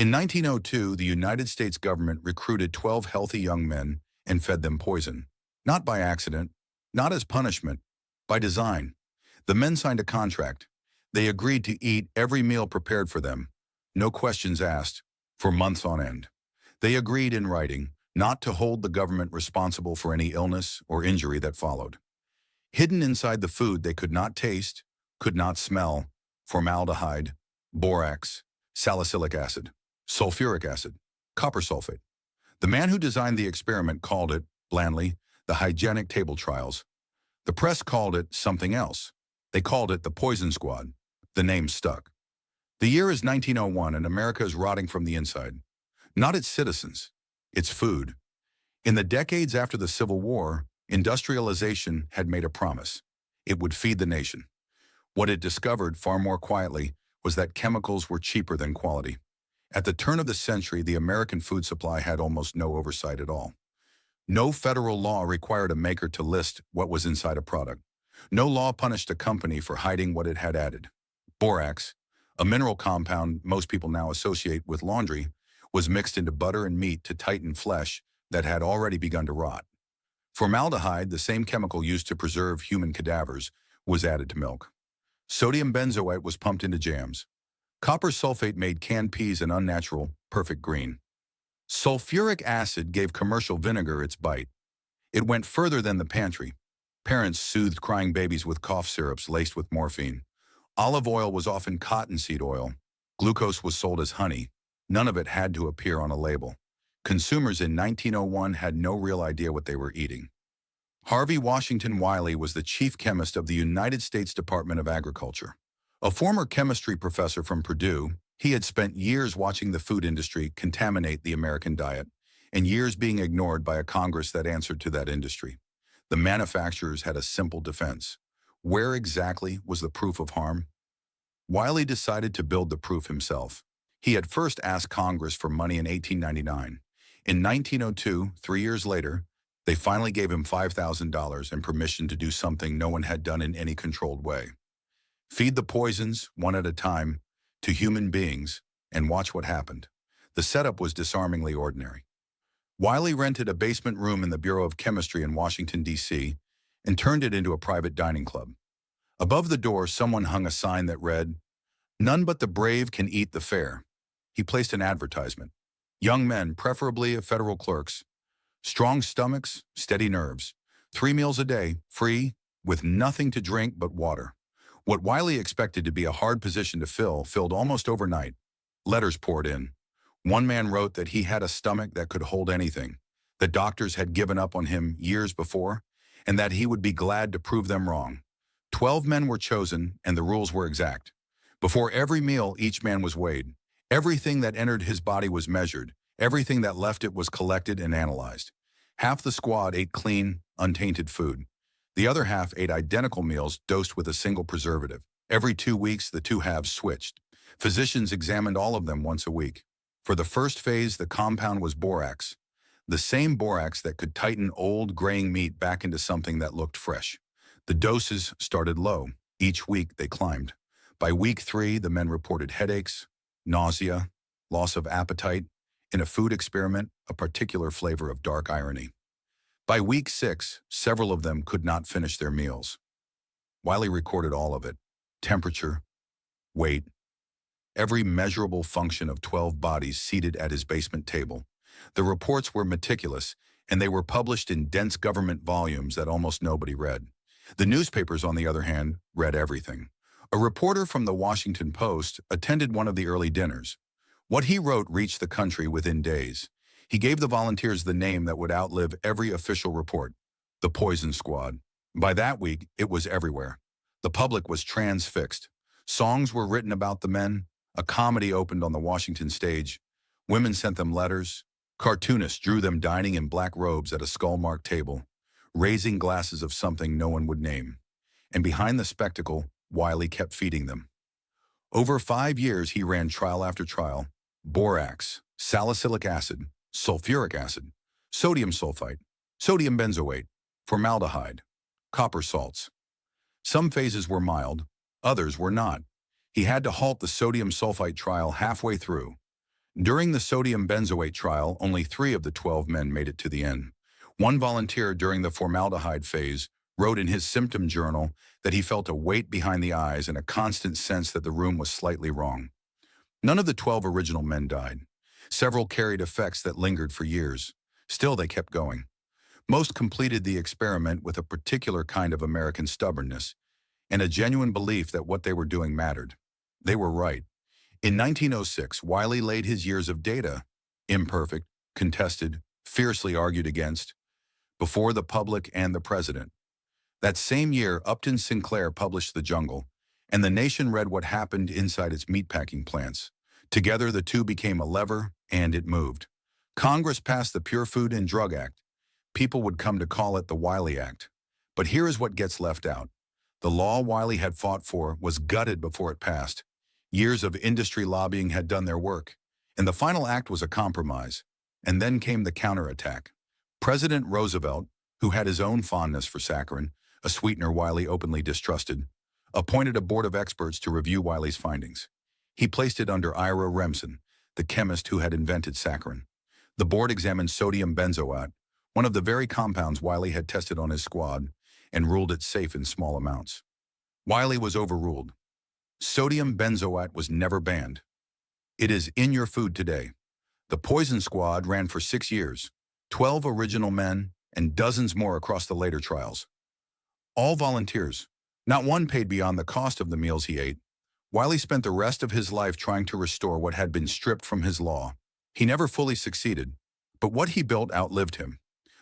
In 1902, the United States government recruited 12 healthy young men and fed them poison. Not by accident, not as punishment, by design. The men signed a contract. They agreed to eat every meal prepared for them, no questions asked, for months on end. They agreed in writing not to hold the government responsible for any illness or injury that followed. Hidden inside the food they could not taste, could not smell, formaldehyde, borax, salicylic acid, sulfuric acid, copper sulfate. The man who designed the experiment called it, blandly, the hygienic table trials. The press called it something else. They called it the Poison Squad. The name stuck. The year is 1901 and America is rotting from the inside. Not its citizens, its food. In the decades after the Civil War, industrialization had made a promise. It would feed the nation. What it discovered far more quietly was that chemicals were cheaper than quality. At the turn of the century, the American food supply had almost no oversight at all. No federal law required a maker to list what was inside a product. No law punished a company for hiding what it had added. Borax, a mineral compound most people now associate with laundry, was mixed into butter and meat to tighten flesh that had already begun to rot. Formaldehyde, the same chemical used to preserve human cadavers, was added to milk. Sodium benzoate was pumped into jams. Copper sulfate made canned peas an unnatural, perfect green. Sulfuric acid gave commercial vinegar its bite. It went further than the pantry. Parents soothed crying babies with cough syrups laced with morphine. Olive oil was often cottonseed oil. Glucose was sold as honey. None of it had to appear on a label. Consumers in 1901 had no real idea what they were eating. Harvey Washington Wiley was the chief chemist of the United States Department of Agriculture. A former chemistry professor from Purdue, he had spent years watching the food industry contaminate the American diet, and years being ignored by a Congress that answered to that industry. The manufacturers had a simple defense. Where exactly was the proof of harm? Wiley decided to build the proof himself. He had first asked Congress for money in 1899. In 1902, 3 years later, they finally gave him $5,000 and permission to do something no one had done in any controlled way. Feed the poisons, one at a time, to human beings, and watch what happened. The setup was disarmingly ordinary. Wiley rented a basement room in the Bureau of Chemistry in Washington, D.C., and turned it into a private dining club. Above the door, someone hung a sign that read, "None but the brave can eat the fare." He placed an advertisement. Young men, preferably of federal clerks. Strong stomachs, steady nerves. 3 meals a day, free, with nothing to drink but water. What Wiley expected to be a hard position to fill filled almost overnight. Letters poured in. One man wrote that he had a stomach that could hold anything, that doctors had given up on him years before, and that he would be glad to prove them wrong. 12 men were chosen, and the rules were exact. Before every meal, each man was weighed. Everything that entered his body was measured. Everything that left it was collected and analyzed. Half the squad ate clean, untainted food. The other half ate identical meals dosed with a single preservative. Every 2 weeks, the two halves switched. Physicians examined all of them once a week. For the first phase, the compound was borax, the same borax that could tighten old, graying meat back into something that looked fresh. The doses started low. Each week, they climbed. By week 3, the men reported headaches, nausea, loss of appetite, in a food experiment, a particular flavor of dark irony. By week 6, several of them could not finish their meals. Wiley recorded all of it: temperature, weight, every measurable function of 12 bodies seated at his basement table. The reports were meticulous, and they were published in dense government volumes that almost nobody read. The newspapers, on the other hand, read everything. A reporter from the Washington Post attended one of the early dinners. What he wrote reached the country within days. He gave the volunteers the name that would outlive every official report: the Poison Squad. By that week, it was everywhere. The public was transfixed. Songs were written about the men. A comedy opened on the Washington stage. Women sent them letters. Cartoonists drew them dining in black robes at a skull-marked table, raising glasses of something no one would name. And behind the spectacle, Wiley kept feeding them. Over 5 years, he ran trial after trial: borax, salicylic acid, sulfuric acid, sodium sulfite, sodium benzoate, formaldehyde, copper salts. Some phases were mild, others were not. He had to halt the sodium sulfite trial halfway through. During the sodium benzoate trial, only 3 of the 12 men made it to the end. One volunteer during the formaldehyde phase wrote in his symptom journal that he felt a weight behind the eyes and a constant sense that the room was slightly wrong. None of the 12 original men died. Several carried effects that lingered for years. Still, they kept going. Most completed the experiment with a particular kind of American stubbornness and a genuine belief that what they were doing mattered. They were right. In 1906, Wiley laid his years of data, imperfect, contested, fiercely argued against, before the public and the president. That same year, Upton Sinclair published The Jungle, and the nation read what happened inside its meatpacking plants. Together, the two became a lever, and it moved. Congress passed the Pure Food and Drug Act. People would come to call it the Wiley Act. But here is what gets left out. The law Wiley had fought for was gutted before it passed. Years of industry lobbying had done their work, and the final act was a compromise. And then came the counterattack. President Roosevelt, who had his own fondness for saccharin, a sweetener Wiley openly distrusted, appointed a board of experts to review Wiley's findings. He placed it under Ira Remsen, the chemist who had invented saccharin. The board examined sodium benzoate, one of the very compounds Wiley had tested on his squad, and ruled it safe in small amounts. Wiley was overruled. Sodium benzoate was never banned. It is in your food today. The poison squad ran for 6 years, 12 original men, and dozens more across the later trials. All volunteers. Not one paid beyond the cost of the meals he ate. Wiley spent the rest of his life trying to restore what had been stripped from his law. He never fully succeeded, but what he built outlived him.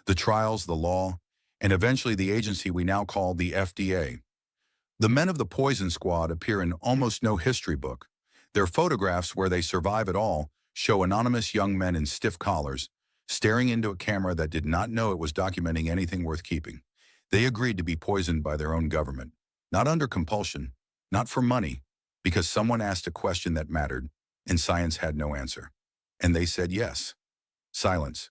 The trials, the law, and eventually the agency we now call the FDA. The men of the poison squad appear in almost no history book. Their photographs, where they survive at all, show anonymous young men in stiff collars, staring into a camera that did not know it was documenting anything worth keeping. They agreed to be poisoned by their own government, not under compulsion, not for money, because someone asked a question that mattered, and science had no answer. And they said yes. Silence.